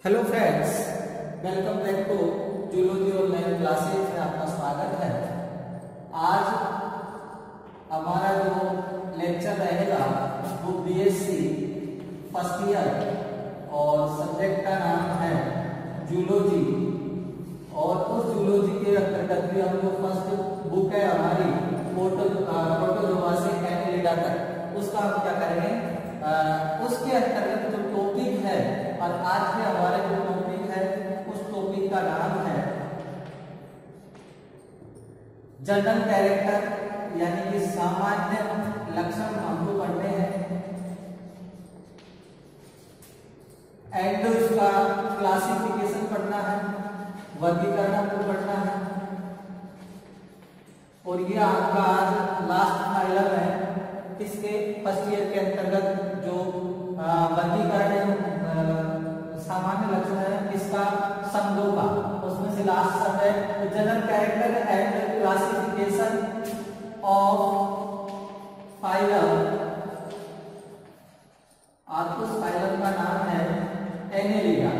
Hello friends, welcome back to zoology online classes में आपका स्वागत है। आज हमारा जो लेक्चर रहेगा वो बीएससी फर्स्ट ईयर और सब्जेक्ट का नाम है जूलॉजी। और उस जूलॉजी के अंतर्गत भी हम जो फर्स्ट बुक है हमारी प्रोटोजोआ से एनेलिडा तक, उसका हम क्या करेंगे, उसके अंतर्गत जो टॉपिक है और आज के हमारे जो टॉपिक है उस टॉपिक का नाम है जनरल कैरेक्टर, यानी कि सामान्य लक्षण हमको पढ़ने हैं एंड उसका क्लासिफिकेशन पढ़ना है, वर्गीकरण हमको पढ़ना है। और ये आपका आज लास्ट फाइनल है इसके फर्स्ट ईयर के अंतर्गत जो वर्गीकरण सामान्य लक्षण है इसका संघों का, उसमें से लास्ट सब है general character and classification of phylum. और उस फाइलम का नाम है एनेलिडा।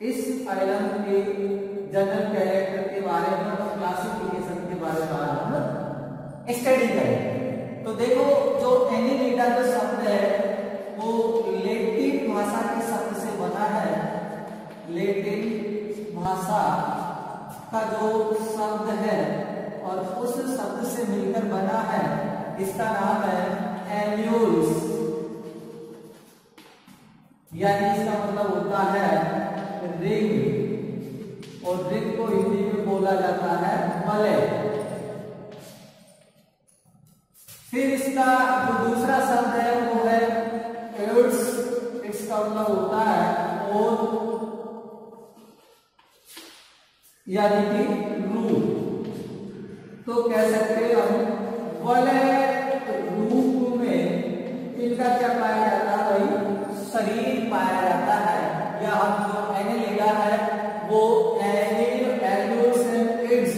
इस फाइलम के जनरल कैरेक्टर के बारे में और क्लासिफिकेशन के बारे में हम स्टडी करें। तो देखो, जो एनेलिडा जो शब्द है वो लैटिन भाषा के शब्द से बना है। लैटिन भाषा का जो शब्द है और उस शब्द से मिलकर बना है, इसका नाम है एन्यूल्स, यानी इसका मतलब होता है रिंग, और रिंग को हिंदी में बोला जाता है मलय। फिर इसका जो दूसरा शब्द है वो है एड्स, इसका मतलब होता है और, यानी कि रूप। तो कह सकते हैं हम वलय रूप में इनका क्या पाया जाता है, भाई शरीर पाया जाता है। या हम जो एनेलिडा है वो एन्यूल्स एंड एड्स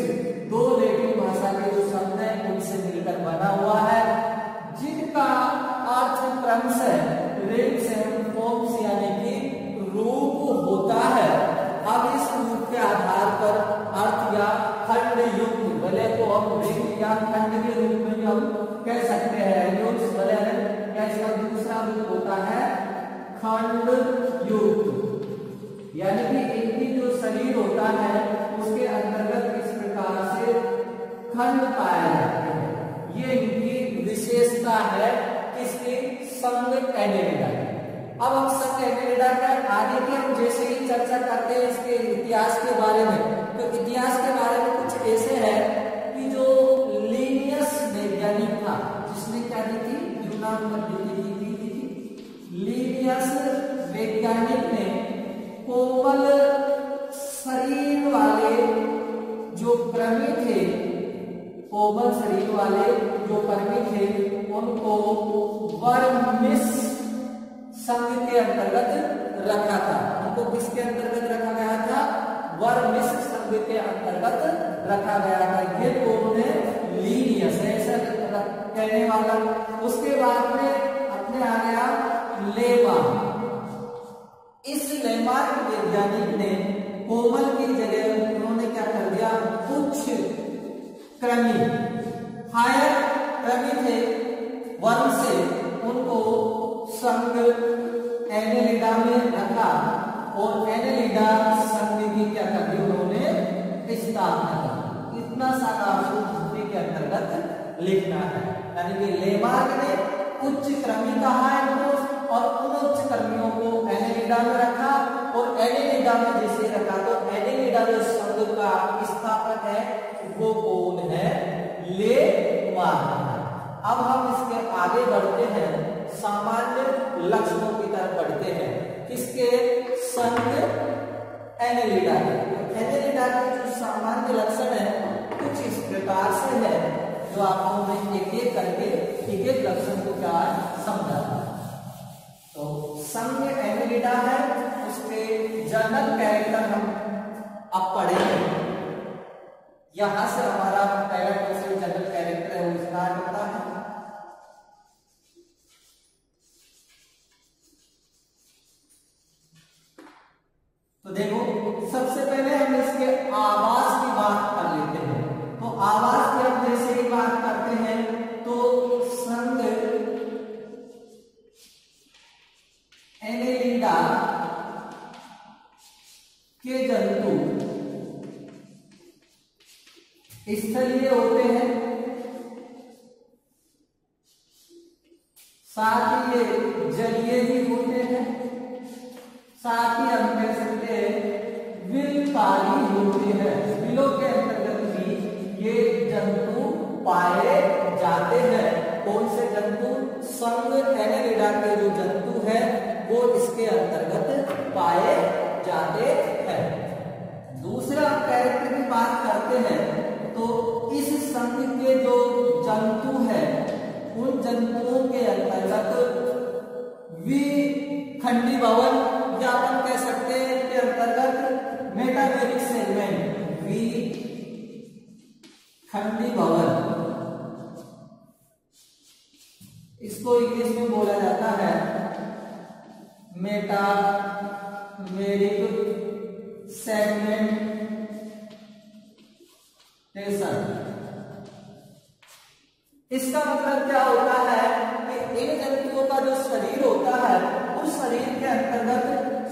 दो लैटिन भाषा के जो शब्द हैं उनसे मिलकर बना हुआ है, जिनका अर्थ क्रमशः रिंग्स एंड फॉर्म्स यानी कि रूप होता है। अब इस रूप के आधार पर अर्थ या खंड युक्त वलय को हम रिंग या खंड के रूप में हम कह सकते हैं एन्यूल्स वलय, या इसका दूसरा रूप होता है खंड युक्त, यानी कि इनकी जो शरीर होता है उसके अंतर्गत इस प्रकार से खंड पाए जाते हैं। ये इनकी विशेषता है इसकी संघ एनेलिडा। अब हम संघ एनेलिडा का आगे की हम जैसे ही चर्चा करते हैं इसके इतिहास के बारे में, तो इतिहास के बारे में कुछ ऐसे है कि जो लीनियस वैज्ञानिक था जिसने क्या की थी, यूनान पद्धति की थी। लीनियस वैज्ञानिक ने कोमल शरीर वाले जो कृमि थे, कोमल शरीर वाले जो कृमि थे उनको वर्मिस संघ के अंतर्गत रखा था। उनको किसके अंतर्गत रखा गया था, वर्मिस संघ के अंतर्गत रखा गया था। ये कौन है, लीनियस ऐसा कहने वाला। उसके बाद में अपने आ गया लेमा। इस लेमा वैज्ञानिक ने कोमल की जगह उन्होंने क्या कर दिया, उच्च कृमि, हायर कृमि थे वर्म से, उनको संघ एनेलिडा में रखा और एनेलिडा संघ की क्या कर दी उन्होंने स्थापना की। इतना सारा आपको हिस्ट्री के अंतर्गत लिखना है। यानी कि लेमार्क ने उच्च कृमि कहा है उनको, और उन उच्च कृमियों को एनेलिडा में रखा, और एनेलिडा में जैसे रखा तो एनेलिडा जो शब्द का स्थापक है वो कौन है, लेमार्क। अब हम इसके आगे बढ़ते हैं, सामान्य लक्षणों की तरफ बढ़ते हैं। किसके, संघ एनेलिडा के। एनेलिडा के जो सामान्य लक्षण है कुछ इस प्रकार से है, जो आपको मैं एक एक करके एक एक लक्षण को क्या समझा। तो संघ एनेलिडा है, उसके जनरल कैरेक्टर हम अब पढ़ेंगे। यहां से हमारा पहला क्वेश्चन जनरल कैरेक्टर है वो स्टार्ट होता है। स्थलीय होते हैं, साथ ही ये जलीय भी होते हैं, साथ ही हम कह सकते हैं विलकारी होते हैं। विलों के अंतर्गत भी ये जंतु पाए जाते हैं। कौन से जंतु? संघ एनेलिडा के जो जंतु है वो इसके अंतर्गत पाए जाते हैं। दूसरा कैरेक्टर की बात करते हैं तो इस संघ के जो जंतु है उन जंतुओं के अंतर्गत विखंडी भवन या अपन कह सकते हैं इनके अंतर्गत मेटामेरिक सेगमेंट, विखंडी भवन, इसको इंग्लिश में बोला जाता है मेटामेरिक सेगमेंटेशन। इसका मतलब क्या होता है कि इन जंतुओं का जो शरीर होता है उस शरीर के अंतर्गत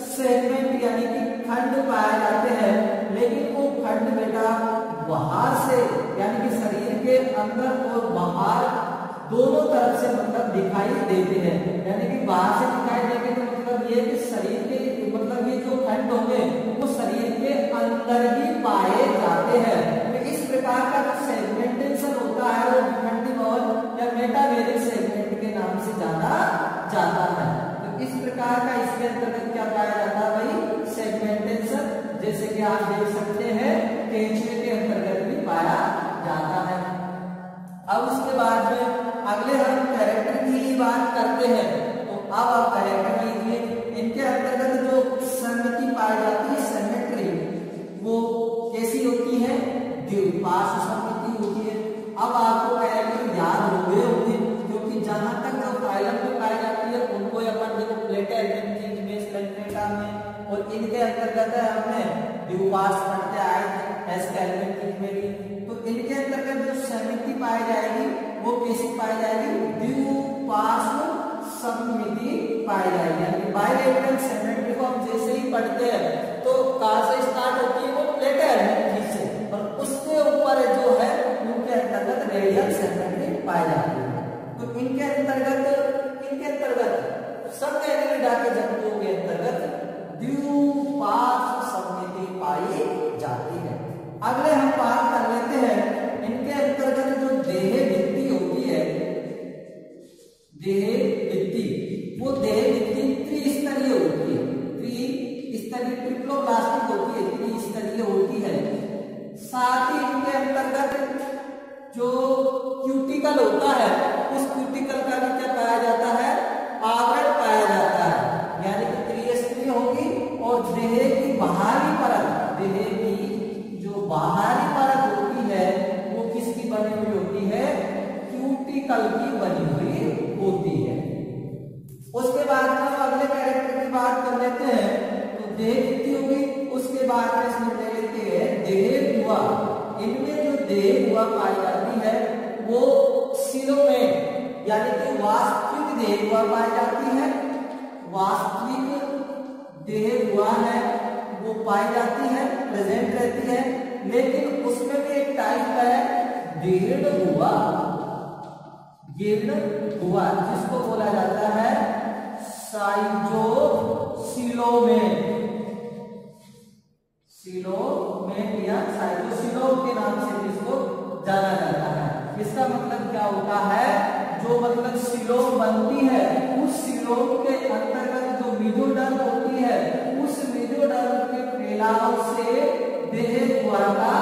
सेगमेंट यानी कि खंड पाए जाते हैं, लेकिन वो खंड बेटा बाहर से यानी कि शरीर के अंदर और बाहर दोनों तरफ से मतलब दिखाई देते हैं। यानी कि बाहर से दिखाई देंगे तो मतलब ये कि शरीर के मतलब ये जो खंड होंगे वो शरीर के अंदर ही पाए जाते हैं। तो इस प्रकार का जो सेगमेंटेशन होता है वो विखंडी भवन या मेटामेरिक सेगमेंट के नाम से जाना जाता है। तो इस प्रकार का इसके अंतर्गत क्या पाया जाता है भाई? सेगमेंटेशन। जैसे कि आप देख सकते हैं केंचुए के अंतर्गत भी पाया जाता है। अब उसके बाद में अगले हम कैरेक्टर की बात करते हैं। तो अब आप कैरेक्टर लीजिए, इनके अंतर्गत जो संगति पाई जाती है सिमेट्री, वो कैसी होती है? द्विपार्श्व संगति होती है। अब आपको कैरेक्टर याद हो गए होंगे क्योंकि जहां तक जो फाइलम में पाई जाती है उनको अपन देखो प्लेटा में, और इनके अंतर्गत हमने द्विपार्श्व पढ़ते आए थे एस्केलेटन में। तो इनके अंतर्गत जो समिति पाई जाएगी वो कैसी पाई जाएगी? द्विपार्श्व सममिति पाई जाएगी। यानी बाइलेटरल सिमेट्री को हम जैसे ही पढ़ते हैं तो कहां से स्टार्ट होती है? वो प्लेटा से, और उसके ऊपर जो है उनके अंतर्गत रेडियल सिमेट्री पाई जाती है। तो इनके अंतर्गत संघ एनेलिडा के जंतुओं के अंतर्गत द्विपार्श्व सममिति पाई जाती है। अगले हम बात कर लेते हैं इनके अंतर्गत जो देह भित्ति होती है, देह भित्ति, वो देह भित्ति त्रिस्तरीय होती है। त्रिस्तरीय ट्रिप्लोब्लास्टिक होती है, त्रिस्तरीय होती है। साथ ही इनके अंतर्गत जो क्यूटिकल होता है उस क्यूटिकल का भी क्या पाया जाता है? आवरण पाया जाता है। यानी कि त्रिस्तरीय होगी और देह की बाहरी परत, देह की जो बाहरी परत होती है वो किसकी बनी हुई होती है? क्यूटिकल की बनी हुई होती है। उसके बाद में अगले कैरेक्टर की बात कर लेते हैं। तो देह कितनी होगी? उसके बाद में इसमें ले लेते हैं देह गुहा। इनमें जो देह गुहा पाई जाती है वो सिरों में यानी कि वास्तविक देह गुहा पाई जाती है। वास्तविक देह गुहा है वो पाई जाती है, प्रेजेंट रहती है, लेकिन उसमें भी एक टाइप है जीर्ण गुहा। जीर्ण गुहा जिसको बोला जाता है सिलोमेन या साइटोसिलोम के नाम से जिसको जाना जाता है। इसका मतलब क्या होता है? जो मतलब सिलोम बनती है उस सिलोम के अंतर्गत जो मेसोडर्म होती है उस मेसोडर्म के फैलाव से देह गुहा का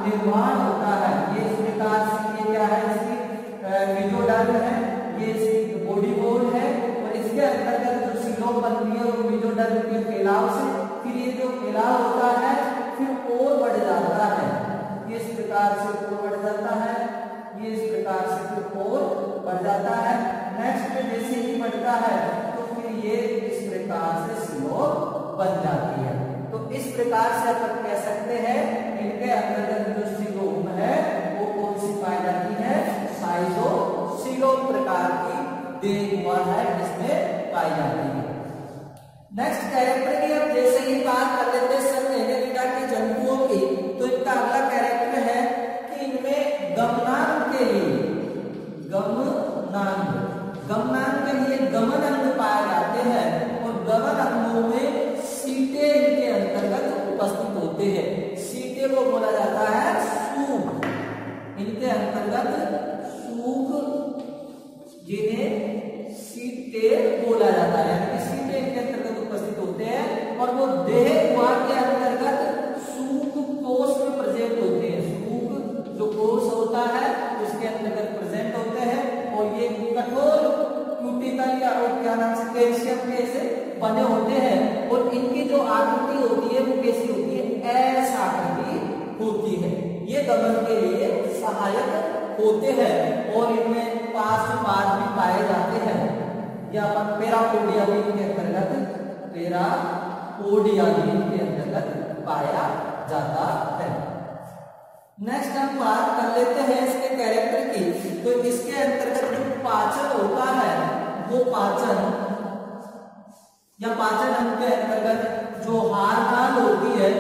निर्माण होता है। ये इस प्रकार से ये क्या है? इसकी मेसोडर्म है, ये इसकी बॉडी वॉल है, और इसके अंतर्गत जो सिलोम बनती है वो मेसोडर्म के फैलाव से, फिर ये जो फैलाव होता है फिर और बढ़ जाता है। ये इस प्रकार से और बढ़ जाता है, ये इस प्रकार से फिर और बढ़ जाता है। नेक्स्ट में जैसे ही बढ़ता है तो फिर ये इस प्रकार से सिलोम बन जाती है। तो इस प्रकार से अपन कह सकते हैं इनके अंतर्गत जो सिलोम है वो कौन सी पाई जाती है? साइटोसिलोम प्रकार की देह गुहा है जिसमें पाई जाती है। नेक्स्ट कैरेक्टर की अब जैसे ही बात कर लेते हैं संघ एनेलिडा के जंतुओं की, तो इनका अगला कैरेक्टर है कि इनमें क्या नाम से कैल्शियम के से बने होते हैं और इनकी जो आकृति होती है वो कैसी होती है, एस आकृति होती है। ये दमन के लिए सहायक होते हैं और इनमें 5 पार्ट भी पाए जाते हैं। या अपन पैरापोडिया भी इनके अंतर्गत, पैरापोडिया भी इनके अंतर्गत पाया जाता है। नेक्स्ट हम बात कर लेते हैं इसके कैरेक्टर की। तो इसके अंतर्गत जो पाचन होता है वो पाचन या पाचन अंग के अंतर्गत जो हार नाल होती है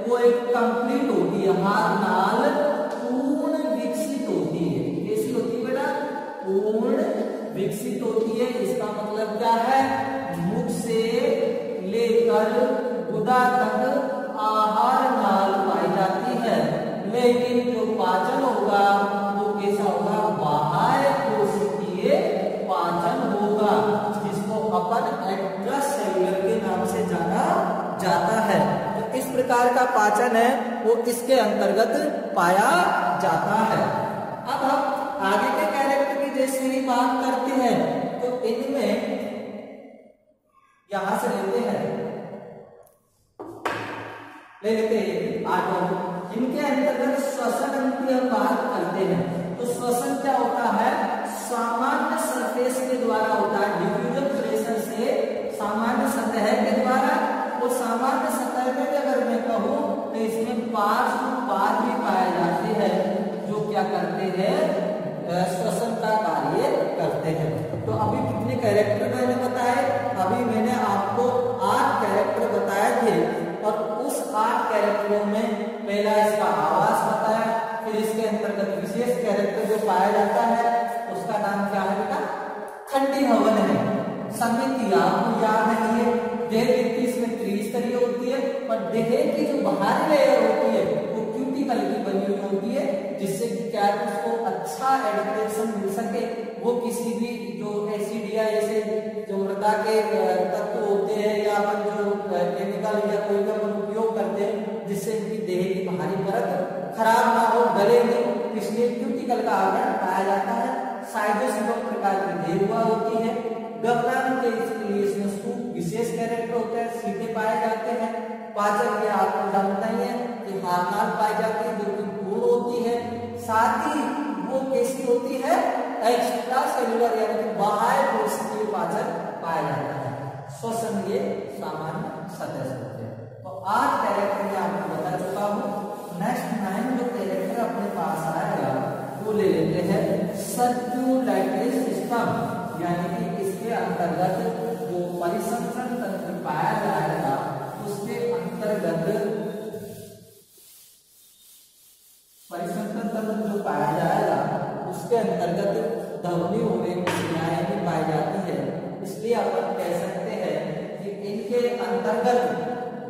वो एक कंप्लीट होती है। हार नाल पूर्ण विकसित होती है। कैसी होती है बेटा, पूर्ण विकसित होती है। इसका मतलब क्या है, मुख से लेकर गुदा तक आहार नाल पाई जाती है। लेकिन जो पाचन होगा वो कैसा होगा, बाह्य कोशिकीय पाचन होगा, जिसको अपन एक्स्ट्रासेल्युलर के नाम से जाना जाता है। तो इस प्रकार का पाचन है वो इसके अंतर्गत पाया जाता है। अब हम आगे के कैरेक्टर की जैसे ही बात करते हैं तो इनमें यहां से लेते हैं, ले लेते हैं आगे। इनके अंतर्गत श्वसन अंग की हम बात करते हैं। तो श्वसन क्या होता है, सामान्य सरफेस के द्वारा होता है, डिफ्यूजन प्रेशर से सामान्य सतह के द्वारा। और सामान्य सतह में अगर मैं कहूं तो इसमें 5 पाद भी पाए जाते हैं जो क्या करते हैं, श्वसन का कार्य करते हैं। तो अभी कितने कैरेक्टर मैंने बताए, अभी मैंने आपको 8 कैरेक्टर बताए थे और उस 8 कैरेक्टरों में पहला इसका आवास बताया, फिर इसके अंतर्गत विशेष कैरेक्टर जो पाया जाता है उसका नाम क्या है बेटा, खंडी हवन है। समिति आपको याद नहीं है, देह व्यक्ति इसमें त्रिस्तरीय होती है, पर देह की जो बाहरी लेयर होती है वो क्यूटिकल की बनी हुई होती है, जिससे कि क्या उसको अच्छा एडप्टेशन मिल सके। वो किसी भी जो एसिड या ऐसे जो मृदा के तत्व होते हैं या अपन जो केमिकल या कोई का उपयोग करते हैं जिससे इनकी देह की बाहरी परत खराब ना हो, गले नहीं, इसलिए क्यूटिकल का आवरण पाया जाता है। साइटोस्केलेटन प्रकार की देह हुआ होती है। गबरान के लिए इसमें सूप विशेष कैरेक्टर होता है, सीधे पाए जाते हैं। पाचन के आपको जानना ही है कि हारनाल पाई जाती है जो कि पूर्ण होती है, साथ ही वो कैसी होती है, एक्स्ट्रा सेलुलर यानी कि बाह्य कोशिकीय पाचन पाया जाता है। श्वसन ये सामान्य सतह से होते हैं। तो 8 कैरेक्टर मैं आपको बता चुका हूँ। नेक्स्ट 9 जो कैरेक्टर अपने पास आएगा वो ले लेते हैं सर्कुलेटरी सिस्टम, यानी कि इसके अंतर्गत जो परिसंचरण तंत्र पाया जाएगा उसके अंतर्गत परिसंचरण तंत्र जो पाया जाएगा उसके अंतर्गत धमनी में क्रियाएं भी पाई जाती है। इसलिए अपन कह सकते हैं कि इनके अंतर्गत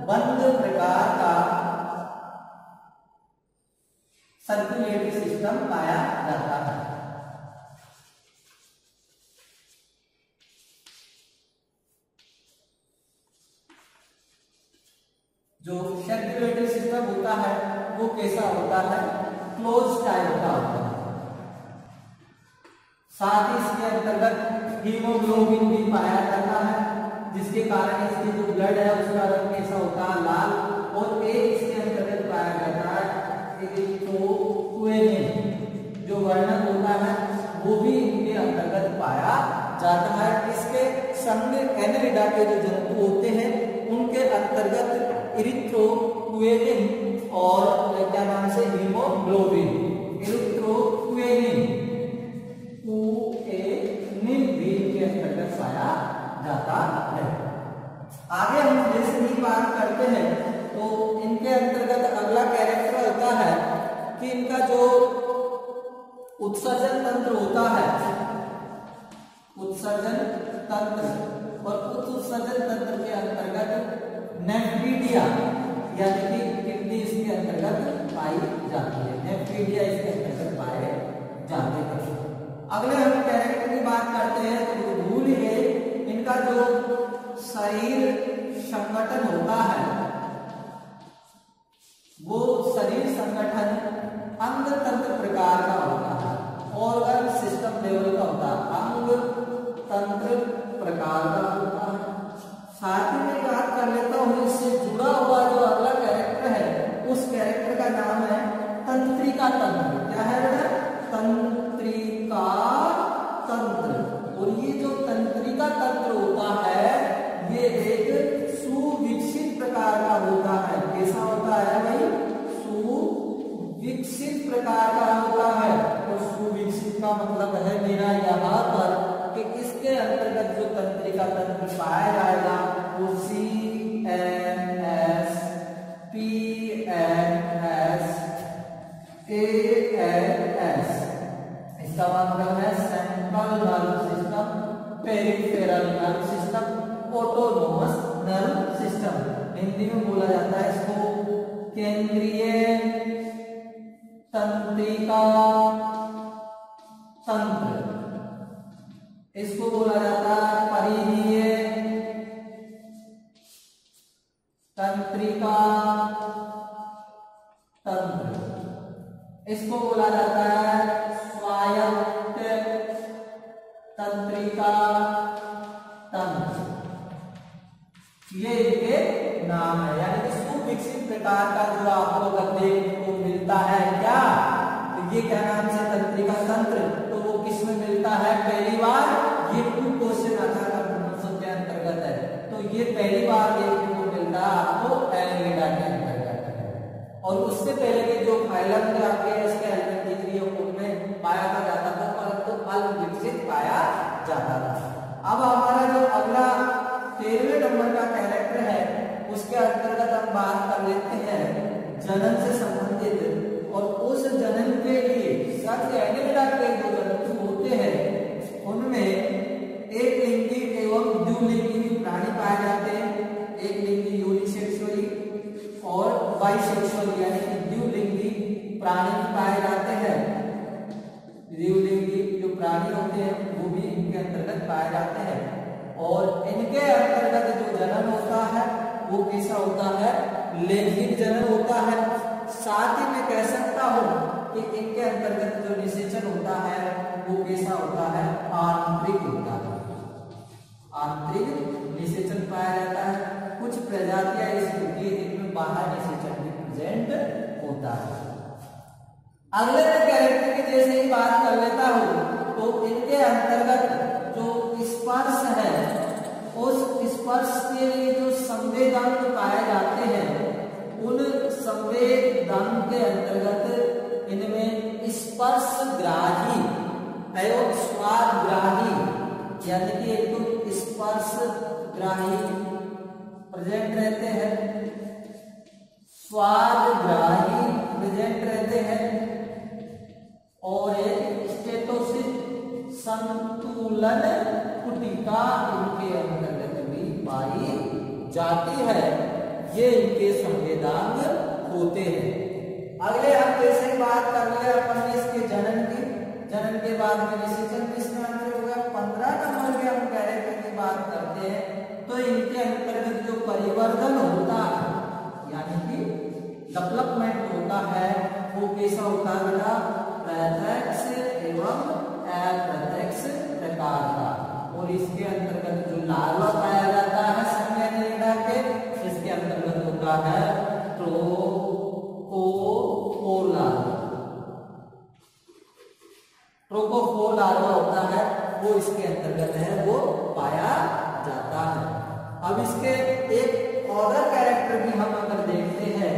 बंद प्रकार का सर्कुलेटरी सिस्टम पाया जाता है। जो सर्कुलेटरी सिस्टम होता है वो कैसा होता है, क्लोज टाइप का होता है। साथ ही इसके अंतर्गत हीमोग्लोबिन भी पाया जाता है, जिसके कारण इसकी जो ब्लड है उसका रंग कैसा होता है, लाल। और एक इसके अंतर्गत पाया जाता है इरिथ्रोपोएटिन, जो वर्णन होता है वो भी इनके अंतर्गत पाया जाता है। इसके संग एनेलिडा के जो जंतु होते हैं उनके अंतर्गत इरिथ्रोपोएटिन और क्या नाम से हीमोग्लोबिन, इरिथ्रोपोएटिन भी के अंतर्गत पाया जाता है। आगे हम जैसे ही बात करते हैं तो इनके अंतर्गत अगला कैरेक्टर होता है कि इनका जो उत्सर्जन तंत्र होता है, उत्सर्जन तंत्र, और उस उत्सर्जन तंत्र के अंतर्गत नेफ्रीडिया यानी कि किडनी इसके अंतर्गत पाई जाती है। नेफ्रीडिया इसके अंतर्गत पाए जाते हैं। अगले हम कैरेक्टर की बात करते हैं तो धूल है, इनका जो शरीर संगठन होता है वो शरीर संगठन अंग तंत्र प्रकार का होता है, ऑर्गन सिस्टम लेवल का होता है। अंग तंत्र सुविकसित प्रकार का होता है। तो सुविकसित का मतलब है मेरा यहाँ पर कि इसके अंतर्गत जो तंत्रिका तंत्र पाया जाएगा वो CNS, PNS, ANS, इसका मतलब है central nerve system, peripheral nerve system, autonomous nerve system. Hindi में बोला जाता है इसको केंद्रीय तंत्रिका तंत्र, इसको बोला जाता है परिधीय तंत्रिका तंत्र, इसको बोला जाता है स्वायत्त तंत्रिका तंत्र। ये इनके नाम है। यानी कि सुविकसित प्रकार का जो आपको देखने को मिलता है क्या, तो ये क्या नाम से तंत्रिका तंत्र, तो वो किस में मिलता है पहली बार, ये 2 क्वेश्चन आता है के अंतर्गत है। तो ये पहली बार देखने को मिलता है आपको एनेलिडा के अंतर्गत है। और उससे पहले के जो फाइलम थे आपके इसके एलिमेंट्री में पाया जाता था, परंतु अल्पविकसित पाया जाता था। अब हमारा जो अगला 13वें नंबर का कैरेक्टर है उसके अंतर्गत हम बात कर लेते हैं जनन से संबंधित। और उस जनन के लिए एनेलिडा के जो जंतु होते हैं उनमें एक लिंगी एवं द्विलिंगी प्राणी पाए जाते हैं। एक लिंगी यूनिसेक्सुअली और बाइसेक्सुअली यानी कि द्विलिंगी प्राणी पाए जाते हैं। द्विलिंगी जो प्राणी होते हैं वो भी इनके अंतर्गत पाए जाते हैं। और इनके अंतर्गत जो जनन होता है वो कैसा होता है, लैंगिक जनन होता है। साथ ही मैं कह सकता हूं कि इनके अंतर्गत जो निषेचन होता है वो कैसा होता है, आंतरिक होता है। आंतरिक निषेचन पाया जाता है। कुछ प्रजातियां ऐसी होती है जिनमें बाहर निषेचन भी प्रेजेंट होता है। अगले कैरेक्टर की जैसे ही बात कर लेता हूं तो इनके अंतर्गत जो स्पर्श है उस स्पर्श के लिए जो संवेदांग पाए जाते हैं उन संवेदांग के अंतर्गत इनमें स्पर्शग्राही एवं स्वादग्राही यानी कि एक तो स्पर्शग्राही प्रेजेंट रहते हैं, स्वादग्राही प्रेजेंट रहते हैं और एक स्टेटोसिस संतुलन कुटिका इनके अंतर्गत भी पाई जाती है। ये इनके संवेदांग होते हैं। अगले हम जैसे बात कर ले अपन इसके जनन की, जनन के बाद में निषेचन किसमें आंसर होगा 15 नंबर के हम कैरेक्टर की बात करते हैं। तो इनके अंतर्गत जो परिवर्तन होता है यानी कि डेवलपमेंट होता है वो कैसा होता है बेटा, प्रत्यक्ष एवं अप्रत्यक्ष प्रकार का। और इसके अंतर्गत जो लार्वा पाया जाता है एनेलिडा के, इसके अंतर्गत होता है ट्रोकोफोर लार्वा। ट्रोकोफोर लार्वा होता है वो इसके अंतर्गत है वो पाया जाता है। अब इसके एक अदर कैरेक्टर भी हम अगर देखते हैं,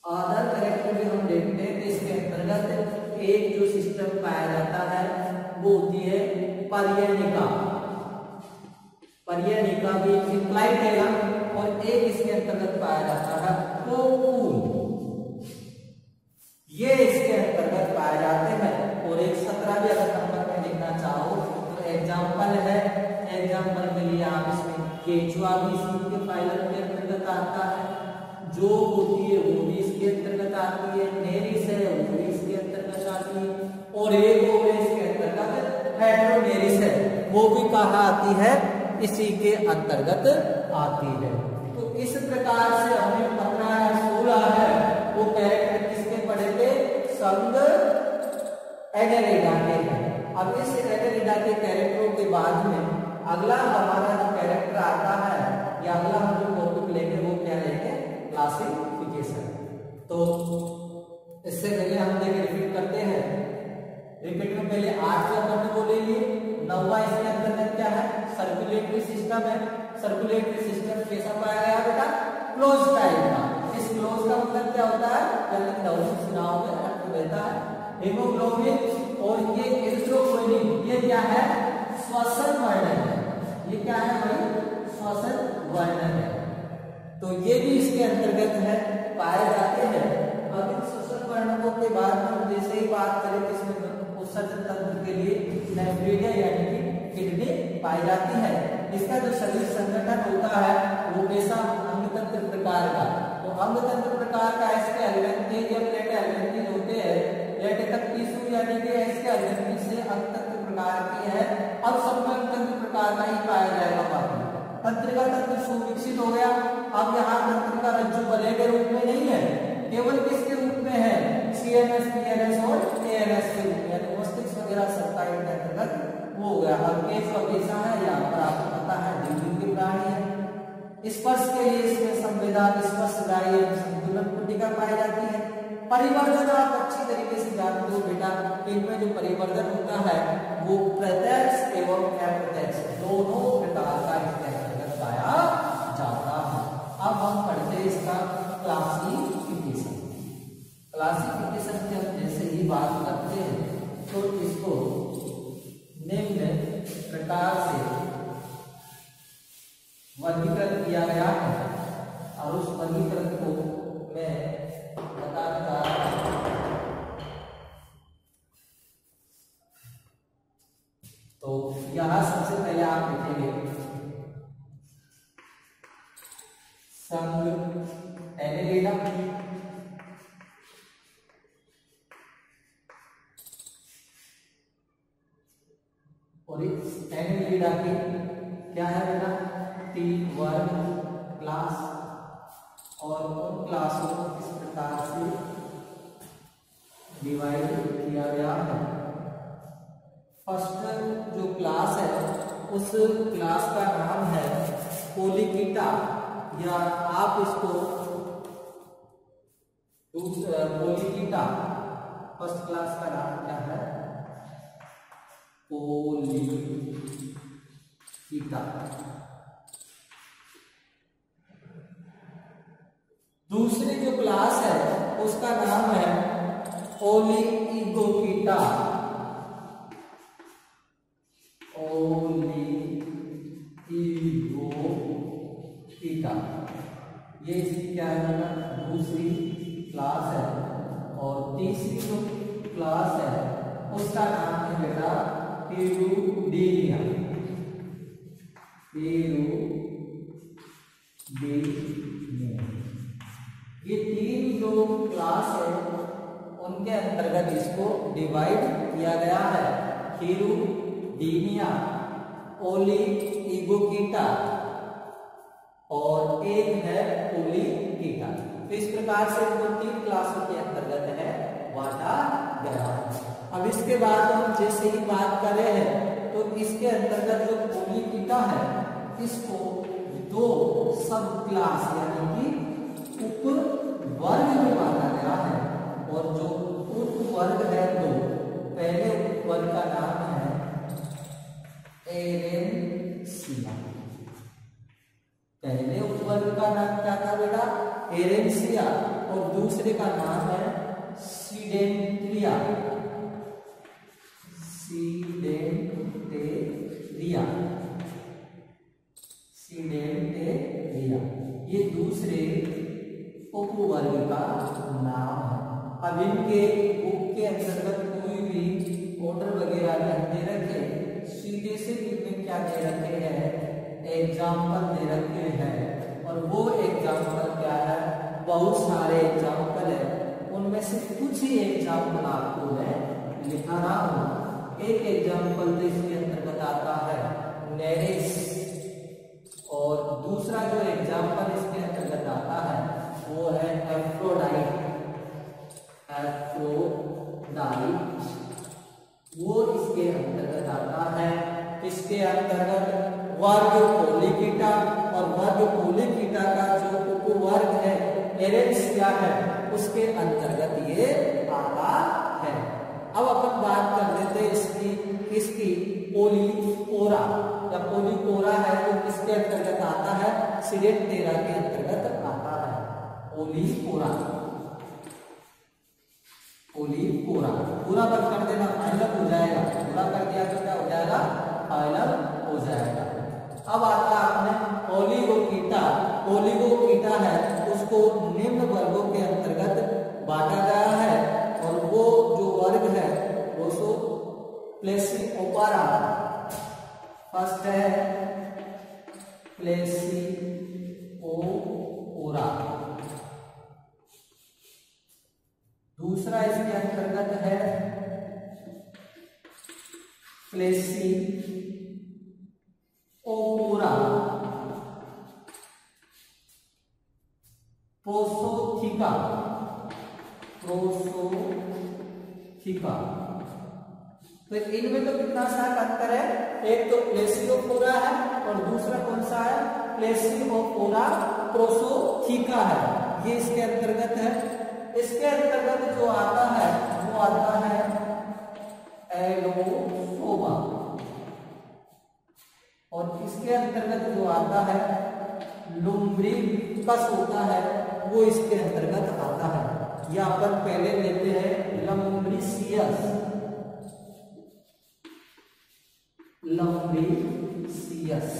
अदर कैरेक्टर भी हम देखते हैं तो इसके अंतर्गत एक जो सिस्टम पाया जाता है वो होती है पर्यनिका। पर्यनिका भी इंप्लाइड है और एक इसके अंतर्गत पाया जाता है कोकून, ये इसके अंतर्गत पाए जाते हैं। और एक 17वें अगर नंबर में लिखना चाहो तो एग्जाम्पल है, एग्जाम्पल के लिए आप इसमें केचुआ भी इसके फाइलम के अंतर्गत आता है, जो होती है वो भी इसके अंतर्गत आती है, नेरिस है वो भी इसके अंतर्गत आती है और एक वो इसके अंतर्गत हेटेरोनेरिस है वो भी कहाँ आती है, इसी के अंतर्गत आती है। तो इस प्रकार से हमें 15 या 16 है वो कैरेक्टर किसके पढ़े थे, संघ एनेलिडा के हैं। अब इस एनेलिडा के कैरेक्टरों के बाद में अगला हमारा जो कैरेक्टर आता है या अगला हम जो टॉपिक लेंगे वो क्या लेंगे, क्लासिफिकेशन। तो इससे पहले हम देखें रिपीट करते हैं। रिपीट में पहले 8 जो अपन बोले लिए, 9वां इसके अंतर्गत क्या है, सर्कुलेटरी सिस्टम है। सर्कुलेटरी सिस्टम कैसा पाया गया बेटा, क्लोज टाइप का। इस क्लोज का मतलब क्या होता है, पहले दवाई सुना होगा, रक्त बहता है। हीमोग्लोबिन और ये एरिथ्रोपोइटिन, ये क्या है? श्वसन वर्णक है। ये क्या है भाई? श्वसन वर्णक है। तो ये भी इसके अंतर्गत है, पाए जाते हैं। अब इन श्वसन वर्णकों के बाद हम जैसे ही बात करें तो इसमें उत्सर्जन तंत्र के लिए नेफ्रिडिया यानी कि किडनी पाई जाती है। इसका जो शरीर संगठन होता है वो कैसा? अंग तंत्र प्रकार का। तो अंग तंत्र प्रकार का इसके एल्वेंथिस या प्लेट एल्वेंथिस होते हैं। प्लेट तक टिश्यू यानी कि इसके एल्वेंथिस से अंग तंत्र प्रकार की है। अब संबंध तंत्र प्रकार का ही पाया जाएगा। बाकी तंत्रिका तंत्र सुविकसित हो गया। अब यहाँ तंत्रिका रज्जु बलय के रूप में नहीं है, केवल किसके रूप में है? सीएनएस, पीएनएस और एएनएस के रूप में, मस्तिष्क वगैरह सबका एक अंतर्गत वो हो गया। अब केस कैसा है? यहाँ पर आपको पता है द्विलिंगी प्राणी है। स्पर्श के लिए इसमें संवेदा, स्पर्शदायी संतुलन पुटिका पाई जाती है। परिवर्धन आप अच्छी तरीके से जानते हो बेटा, इनमें जो परिवर्धन होता है वो प्रत्यक्ष एवं अप्रत्यक्ष दोनों प्रकार का इसके अंतर्गत पाया जाता है। अब हम पढ़ते हैं इसका क्लासिफिकेशन। क्लासिफिकेशन की हम जैसे ही बात करते हैं तो इसको निम्न प्रकार से वर्गीकृत किया गया है और उस वर्गीकरण को मैं बताने जा रहा हूं। तो यहां सबसे पहले आप लिखेंगे संघ एनेलिडा, और इस एनेलिडा की क्या है बेटा? 3 वर्ग क्लास, और उन क्लासों को किस प्रकार से डिवाइड किया गया है। फर्स्ट जो क्लास है उस क्लास का नाम है पोलिकीटा, या आप इसको पोलिकीटा, फर्स्ट क्लास का नाम क्या है? पोलिकीटा। दूसरी जो क्लास है उसका नाम है ओलिगोकीटा। ओलिगोकीटा ये इसकी क्या है? दूसरी क्लास है। और तीसरी जो क्लास है उसका नाम है बेटा टेरुडेनिया। ये 3 जो क्लास है उनके अंतर्गत इसको डिवाइड किया गया है। टेरुडेनिया, ओलिगोकीटा और एक है पोलिकीटा। तो इस प्रकार से जो 3 क्लासों के अंतर्गत है बांटा गया है। अब इसके बाद हम जैसे ही बात कर रहे हैं तो इसके अंतर्गत जो पोलिकीटा है इसको 2 सब क्लास यानी कि उप वर्ग में बांटा गया है। और जो उप वर्ग है 2, पहले उप वर्ग का नाम है एरेंसिया। पहले उप वर्ग का नाम क्या था बेटा? एरेंसिया। और दूसरे का नाम है सीडेंटेरिया। सीडेंटेरिया ये दूसरे उपवर्ग का नाम है। अब इनके बुक के अंतर्गत कोई भी ऑर्डर वगैरह नहीं दे रखे, सीधे से इनमें क्या दे रखे हैं? एग्जाम्पल दे रखे हैं। और वो एग्जाम्पल क्या है? बहुत सारे एग्जाम्पल है, उनमें से कुछ ही एग्जाम्पल आपको मैं लिखा रहा हूं। एक एग्जाम्पल तो इसके अंतर्गत आता है नेरेस, और दूसरा जो एग्जाम्पल इसके अंतर्गत आता है वो है एफ्रोडाइट। वो इसके अंतर्गत आता है। इसके अंतर्गत वर्ग पोलिकीटा, और वर्ग पोलिकीटा का जो उपवर्ग है एरेंसिया है उसके अंतर्गत ये आता है। अब अपन बात कर लेते हैं इसकी पोलिकोरा या पोलिकोरा है तो किसके अंतर्गत आता है? सीडेंटेरिया के अंतर्गत आता है पोलिकोरा। ओलिकोरा। पूरा बंद कर देना, फाइनल हो जाएगा। पूरा कर दिया तो क्या हो जाएगा, फाइनल हो जाएगा। अब आता है अपने ओलिगोकीटा। ओलिगोकीटा है उसको निम्न वर्गों के अंतर्गत बांटा गया है, और वो जो वर्ग है वो सो प्लेसिओपरा। फर्स्ट है प्लेसिओपोरा, दूसरा इसके अंतर्गत है प्लेसिओपोरा प्रोसोथिका। प्रोसोथिका तो इनमें तो कितना सा अंतर है, एक तो प्लेसिओपोरा है और दूसरा कौन सा है, प्लेसिओपोरा प्रोसोथिका है। ये इसके अंतर्गत है। इसके अंतर्गत जो आता है वो आता है एलोसोमा, और इसके अंतर्गत जो आता है लुम्ब्रिकस होता है, वो इसके अंतर्गत आता है। ये अपन पहले लेते हैं लम्ब्रिसियस। लम्ब्रिसियस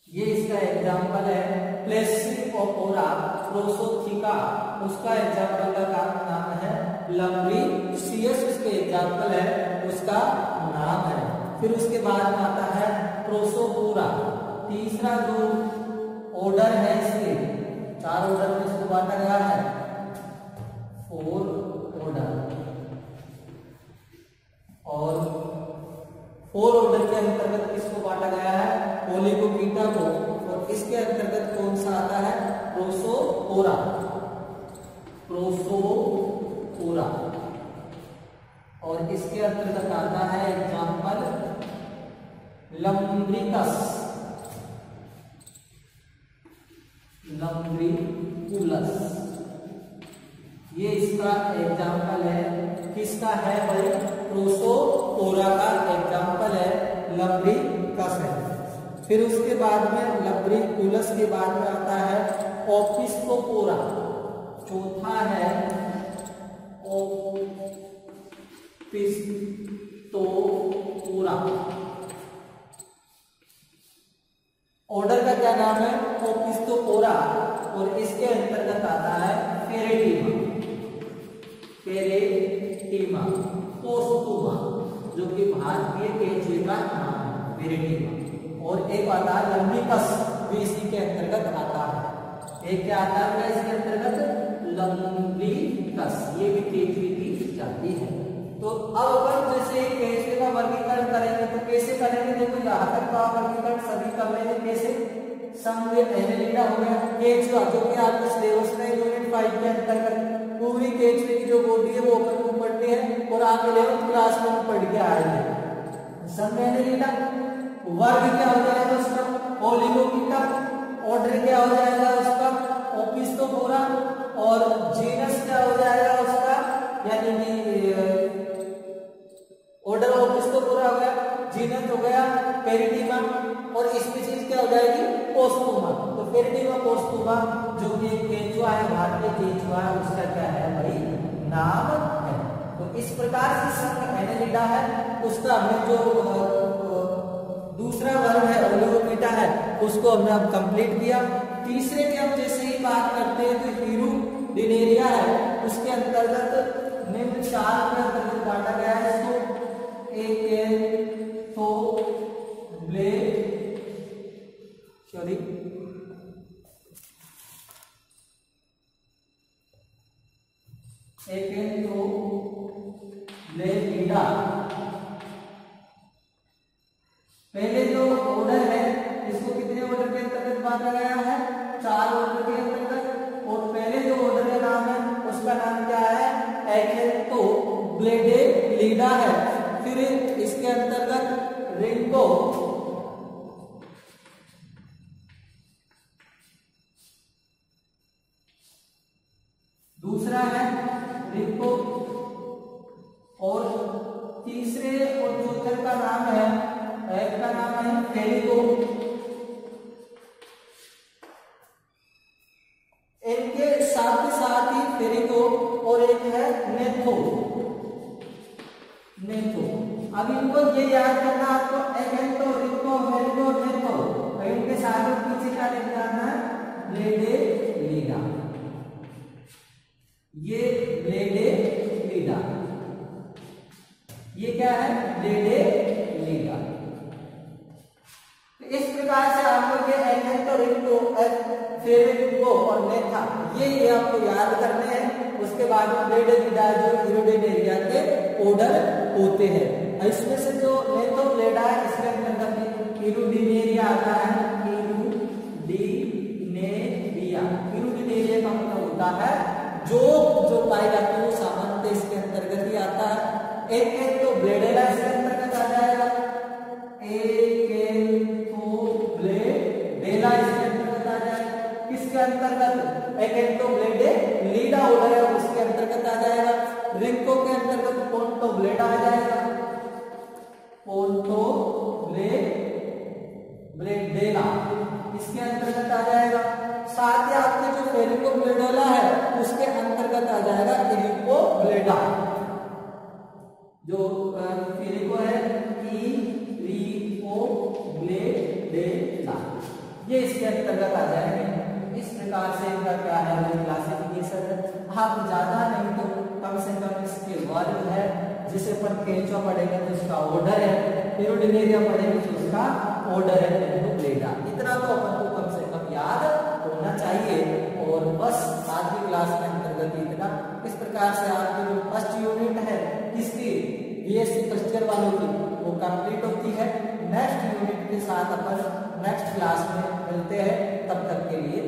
ये इसका एग्जाम्पल है। प्लेसिओपोरा प्रोसोथिका उसका एग्जाम्पल का नाम है लम्ब्रिसियस, उसके एग्जाम्पल है उसका नाम है। फिर उसके बाद में आता है प्रोसोपोरा। तीसरा जो ऑर्डर है, इसके 4 ऑर्डर में इसको बांटा गया है, 4 ऑर्डर, और 4 ऑर्डर के अंतर्गत किसको बांटा गया है, ओलिगोकीटा को, और इसके अंतर्गत कौन सा आता है, प्रोसोपोरा। प्रोसोपोरा और इसके अंतर्गत आता है एग्जाम्पल लम्ब्रिकस, लम्ब्रिकुलस। ये इसका एग्जाम्पल है, किसका है भाई, प्रोसोपोरा का एग्जाम्पल है लम्ब्रिकस है। फिर उसके बाद में लम्ब्रिकुलस के बाद में आता है ओपिस्टोपोरा। चौथा है ओपिस्टोपोरा। ऑर्डर का क्या नाम है, ओपिस्टोपोरा, और इसके अंतर्गत आता है पेरेटिमा। पेरेटिमा पोस्तुमा, जो कि भारतीय केंचुए का नाम है, पेरेटिमा। और एक आता है लम्ब्रिकस, भी इसी के अंतर्गत आता है। एक क्या आता है इसके अंतर्गत, लम्ब्रिकस, ये भी केंचुए की जाति है। तो अब अपन जैसे केंचुए का वर्गीकरण करेंगे तो कैसे करेंगे, देखो यहाँ तक का वर्गीकरण सभी कर लेंगे। कैसे, संघ एनेलिडा हो गया, केंचुआ जो कि आपके सिलेबस में यूनिट 5 के अंतर्गत पूरी केंचुए की जो बॉडी है वो अपन को पढ़नी है, और आप 11th क्लास में पढ़ के आएंगे। संघ एनेलिडा, वर्ग क्या हो जाएगा उसका, ओलिगोकीटा, ऑर्डर क्या हो जाएगा उसका, ओपिस्टोपोरा, और जीनस क्या हो जाएगा उसका, यानी कि ऑर्डर ओपिस्टोपोरा हो गया, जीनस हो गया पेरिटिमा, और स्पीशीज क्या हो जाएगी, पोस्तुमा। तो पेरिटिमा पोस्तुमा जो कि केंचुआ है, भारतीय केंचुआ है, उसका क्या है भाई, नाम है। तो इस प्रकार से संघ एनेलिडा है, उसका हमने जो दूसरा वर्ग है ओलिगोकीटा है, उसको हमने अब कंप्लीट किया। तीसरे की हम जैसे ही बात करते हैं तो हिरुडिनेरिया है, उसके अंतर्गत निम्न 4 के अंतर्गत बांटा गया है इसको। एक तो ब्ले सॉरी ब्लेडिडा। पहले जो ऑर्डर है इसको कितने ऑर्डर के अंतर्गत बांटा गया है, 4 ऑर्डर के अंतर्गत, और पहले जो ऑर्डर का नाम है उसका नाम क्या है, एक्लेंटो ब्लेडेलिडा है। फिर इसके अंतर्गत रिंगो, दूसरा है रिंगो, और तीसरे और चौथे का नाम है, एक का नाम है फेलिगो, साथ ही फेरिको और एक है नेथो। अब इनको ये याद करना आपको, एकेंतो, रिको, फेरिको, नेथो, कहीं उनके साथ पीछे क्या लिख जाना है, ब्लेडे लीडा। ये ब्लेडे लीडा, ये क्या है, ब्लेडे लीडा। तो इस प्रकार से आपको ये एकेंतो, रिको, फेरिको और नेथा ये आपको याद करने हैं। उसके बाद में ब्लेडे लीडा जो यूरोडेनेरिया के ऑर्डर होते हैं। इसमें से जो नेथो ब्लेडा है इसके अंतर्गत यूरोडेनेरिया आता है। यूरोडेनेरिया का मतलब होता है जो पाई जाती है वो सामान्यतः इसके अंतर्गत ही आता है। एक तो ब्लेडेला इसके अंतर्गत आ जाएगा, ब्लेडेला इसके अंतर्गत आ जाएगा। किसके अंतर्गत, एक तो ब्लेडे लीडा ऑर्डर है उसके अंतर्गत आ जाएगा। रिंको के अंतर्गत पोंटो ब्लेडा आ जाएगा, पोंटो ब्लेडेला इसके अंतर्गत आ जाएगा। साथ ही आपके जो फेरिको ब्लेडोला है उसके अंतर्गत आ जाएगा इरिको ब्लेडा। जो फेरिको है इरिको ब्लेडेला, ये इसके अंतर्गत आ जाएंगे। इस प्रकार से इनका क्या है, क्लासिफिकेशन है। आप ज्यादा नहीं तो कम से कम इसके वर्ग है, जिसे अपन केंचो पढ़ेंगे तो उसका ऑर्डर है, यूरोडेनेरिया पढ़ेंगे तो उसका ऑर्डर है ब्लेडा। इतना तो अपन को कम से कम याद होना चाहिए। और बस आज की क्लास के अंतर्गत इतना। इस प्रकार से आपकी जो फर्स्ट यूनिट है किसकी, बीएससी फर्स्ट ईयर वालों की, वो कंप्लीट होती है। नेक्स्ट यूनिट के साथ अपन नेक्स्ट क्लास में मिलते हैं, तब तक के लिए